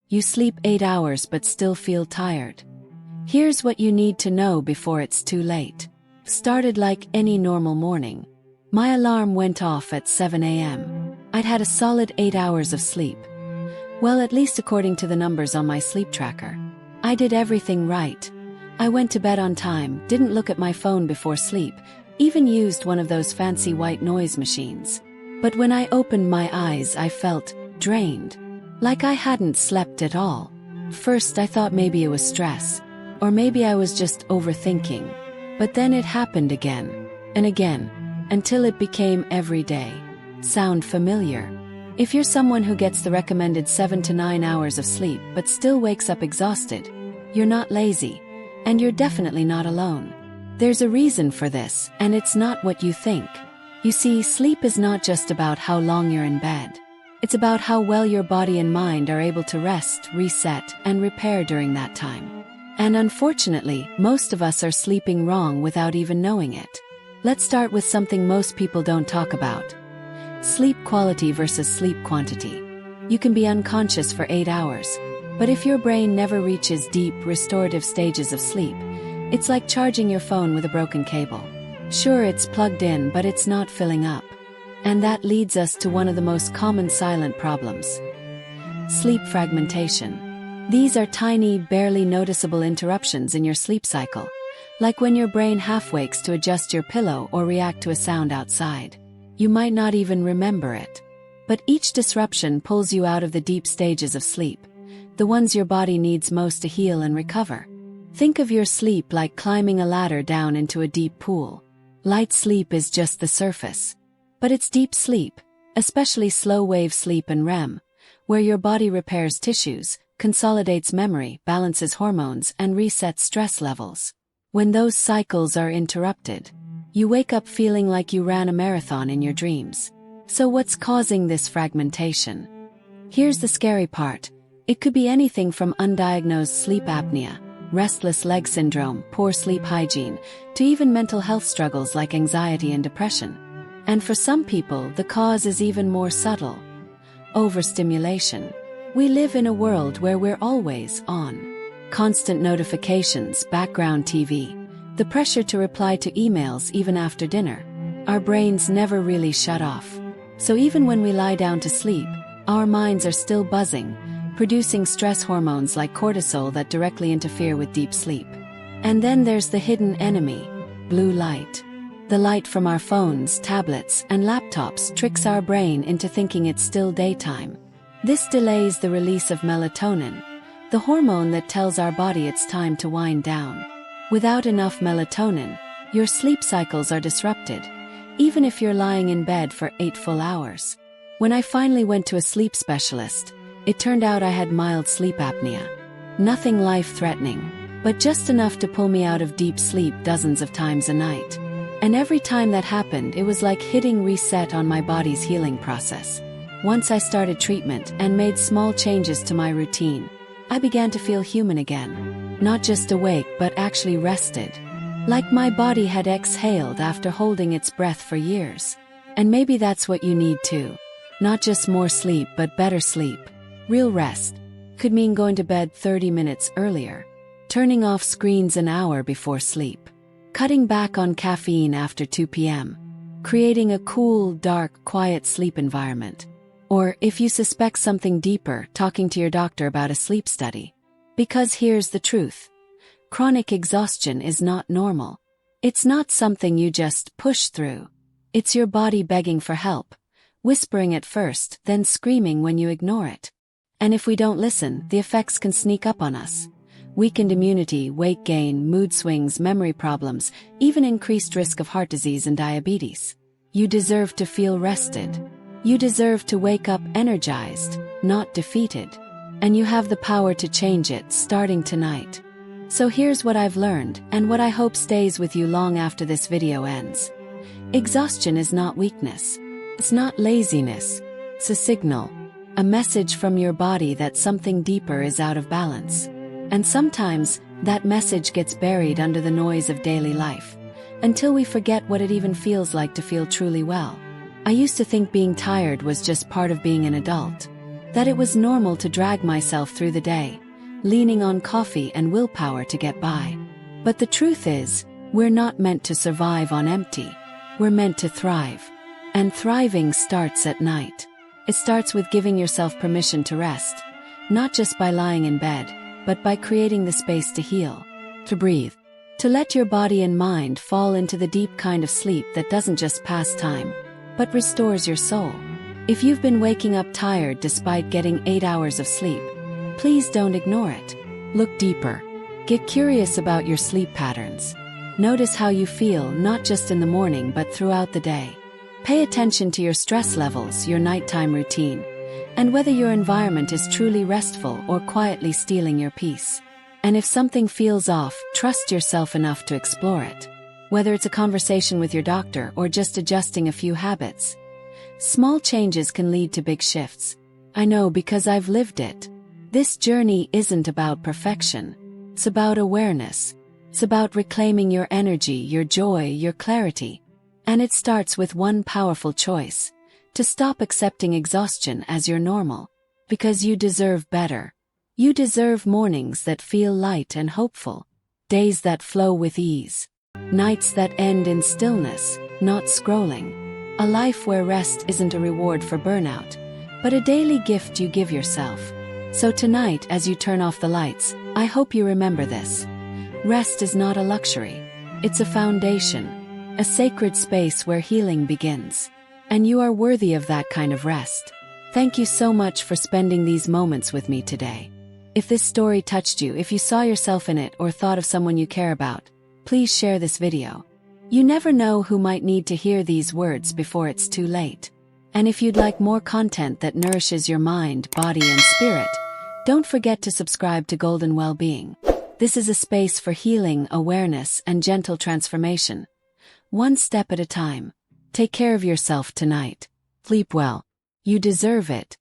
You sleep 8 hours but still feel tired. Here's what you need to know before it's too late. Started like any normal morning. My alarm went off at 7 a.m. I'd had a solid 8 hours of sleep. Well, at least according to the numbers on my sleep tracker. I did everything right. I went to bed on time, didn't look at my phone before sleep, even used one of those fancy white noise machines. But when I opened my eyes, I felt drained. Like I hadn't slept at all. First I thought maybe it was stress. Or maybe I was just overthinking. But then it happened again. And again. Until it became every day. Sound familiar? If you're someone who gets the recommended 7 to 9 hours of sleep but still wakes up exhausted, you're not lazy. And you're definitely not alone. There's a reason for this, and it's not what you think. You see, sleep is not just about how long you're in bed. It's about how well your body and mind are able to rest, reset, and repair during that time. And unfortunately, most of us are sleeping wrong without even knowing it. Let's start with something most people don't talk about. Sleep quality versus sleep quantity. You can be unconscious for 8 hours, but if your brain never reaches deep, restorative stages of sleep, it's like charging your phone with a broken cable. Sure, it's plugged in, but it's not filling up. And that leads us to one of the most common silent problems. Sleep fragmentation. These are tiny, barely noticeable interruptions in your sleep cycle, like when your brain half-wakes to adjust your pillow or react to a sound outside. You might not even remember it. But each disruption pulls you out of the deep stages of sleep, the ones your body needs most to heal and recover. Think of your sleep like climbing a ladder down into a deep pool. Light sleep is just the surface. But it's deep sleep, especially slow-wave sleep and REM, where your body repairs tissues, consolidates memory, balances hormones, and resets stress levels. When those cycles are interrupted, you wake up feeling like you ran a marathon in your dreams. So what's causing this fragmentation? Here's the scary part. It could be anything from undiagnosed sleep apnea, restless leg syndrome, poor sleep hygiene, to even mental health struggles like anxiety and depression. And for some people, the cause is even more subtle. Overstimulation. We live in a world where we're always on. Constant notifications, background TV, the pressure to reply to emails even after dinner. Our brains never really shut off. So even when we lie down to sleep, our minds are still buzzing, producing stress hormones like cortisol that directly interfere with deep sleep. And then there's the hidden enemy, blue light. The light from our phones, tablets, and laptops tricks our brain into thinking it's still daytime. This delays the release of melatonin, the hormone that tells our body it's time to wind down. Without enough melatonin, your sleep cycles are disrupted, even if you're lying in bed for 8 full hours. When I finally went to a sleep specialist, it turned out I had mild sleep apnea. Nothing life-threatening, but just enough to pull me out of deep sleep dozens of times a night. And every time that happened, it was like hitting reset on my body's healing process. Once I started treatment and made small changes to my routine, I began to feel human again. Not just awake, but actually rested. Like my body had exhaled after holding its breath for years. And maybe that's what you need too. Not just more sleep, but better sleep. Real rest. Could mean going to bed 30 minutes earlier. Turning off screens an hour before sleep. Cutting back on caffeine after 2 p.m. Creating a cool, dark, quiet sleep environment. Or, if you suspect something deeper, talking to your doctor about a sleep study. Because here's the truth. Chronic exhaustion is not normal. It's not something you just push through. It's your body begging for help, whispering at first, then screaming when you ignore it. And if we don't listen, the effects can sneak up on us. Weakened immunity, weight gain, mood swings, memory problems, even increased risk of heart disease and diabetes. You deserve to feel rested. You deserve to wake up energized, not defeated. And you have the power to change it, starting tonight. So here's what I've learned, and what I hope stays with you long after this video ends. Exhaustion is not weakness. It's not laziness. It's a signal. A message from your body that something deeper is out of balance. And sometimes, that message gets buried under the noise of daily life, until we forget what it even feels like to feel truly well. I used to think being tired was just part of being an adult. that it was normal to drag myself through the day, leaning on coffee and willpower to get by. But the truth is, we're not meant to survive on empty. We're meant to thrive. And thriving starts at night. It starts with giving yourself permission to rest, not just by lying in bed, but by creating the space to heal, to breathe, to let your body and mind fall into the deep kind of sleep that doesn't just pass time, but restores your soul. If you've been waking up tired despite getting 8 hours of sleep, please don't ignore it. Look deeper. Get curious about your sleep patterns. Notice how you feel not just in the morning but throughout the day. Pay attention to your stress levels, your nighttime routine, and whether your environment is truly restful or quietly stealing your peace. And if something feels off, trust yourself enough to explore it. Whether it's a conversation with your doctor or just adjusting a few habits, small changes can lead to big shifts. I know because I've lived it. This journey isn't about perfection. It's about awareness. It's about reclaiming your energy, your joy, your clarity. And it starts with one powerful choice: to stop accepting exhaustion as your normal. Because you deserve better. You deserve mornings that feel light and hopeful, days that flow with ease, nights that end in stillness, not scrolling. A life where rest isn't a reward for burnout, but a daily gift you give yourself. So tonight, as you turn off the lights, I hope you remember this. Rest is not a luxury. It's a foundation, a sacred space where healing begins. And you are worthy of that kind of rest. Thank you so much for spending these moments with me today. If this story touched you, if you saw yourself in it or thought of someone you care about, please share this video. You never know who might need to hear these words before it's too late. And if you'd like more content that nourishes your mind, body, and spirit, don't forget to subscribe to Golden Wellbeing. This is a space for healing, awareness, and gentle transformation. One step at a time. Take care of yourself tonight. Sleep well. You deserve it.